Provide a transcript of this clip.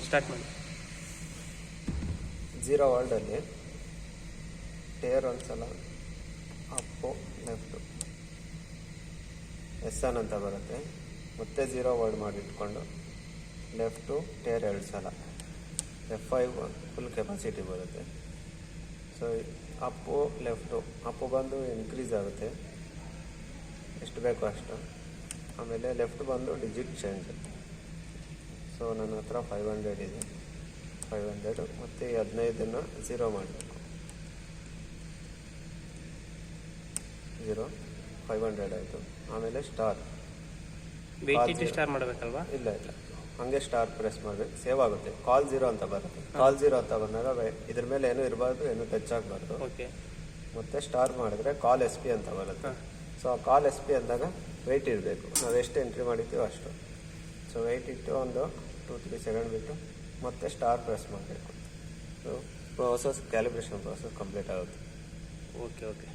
Start ಮಾಡಿ. 0 ವರ್ಲ್ಡಲ್ಲಿ tear ಒಂದ್ಸಲ Appu left ಎಸ್1 ಅಂತ ಬರುತ್ತೆ. ಮತ್ತೆ 0 ವರ್ಡ್ ಮಾಡಿಟ್ಕೊಂಡು ಲೆಫ್ಟು ಟೇರ್ 2 ಸಲ F5 ಫುಲ್ ಕೆಪಾಸಿಟಿ ಬರುತ್ತೆ. ಸೊ ಅಪ್ಪು ಲೆಫ್ಟು ಅಪ್ಪು ಬಂದು ಇನ್ಕ್ರೀಸ್ ಆಗುತ್ತೆ ಎಷ್ಟು ಬೇಕೋ ಅಷ್ಟು. ಆಮೇಲೆ ಲೆಫ್ಟ್ ಬಂದು ಡಿಜಿಟ್ ಚೇಂಜ್. ಸೊ ನನ್ನ ಹತ್ರ 500 ಇದೆ. 500 ಮತ್ತು 15 0 ಮಾಡಬೇಕು. 0 500 ಆಯಿತು. ಆಮೇಲೆ ಸ್ಟಾರ್ ಸ್ಟಾರ್ ಮಾಡಬೇಕಲ್ವಾ? ಇಲ್ಲ ಹಾಗೆ ಸ್ಟಾರ್ ಪ್ರೆಸ್ ಮಾಡಬೇಕು, ಸೇವ್ ಆಗುತ್ತೆ. ಕಾಲ್ 0 ಅಂತ ಬರುತ್ತೆ. ಕಾಲ್ 0 ಅಂತ ಬಂದಾಗ ಇದ್ರ ಮೇಲೆ ಏನೂ ಇರಬಾರ್ದು, ಏನೂ ಟಚ್ ಆಗಬಾರ್ದು. ಓಕೆ. ಮತ್ತು ಸ್ಟಾರ್ ಮಾಡಿದ್ರೆ ಕಾಲ್ SP ಅಂತ ಬರುತ್ತೆ. ಸೊ ಆ ಕಾಲ್ SP ಅಂದಾಗ ವೆಯ್ಟ್ ಇರಬೇಕು, ನಾವು ಎಷ್ಟು ಎಂಟ್ರಿ ಮಾಡಿದ್ದೀವೋ ಅಷ್ಟು. ಸೊ ವೆಯ್ಟ್ ಇಟ್ಟು ಒಂದು 2-3 ಸೆಕೆಂಡ್ ಬಿಟ್ಟು ಮತ್ತೆ ಸ್ಟಾರ್ ಪ್ರೆಸ್ ಮಾಡಬೇಕು. ಸೊ ಕ್ಯಾಲಿಬ್ರೇಷನ್ ಪ್ರೋಸೆಸ್ ಕಂಪ್ಲೀಟ್ ಆಗುತ್ತೆ. ಓಕೆ.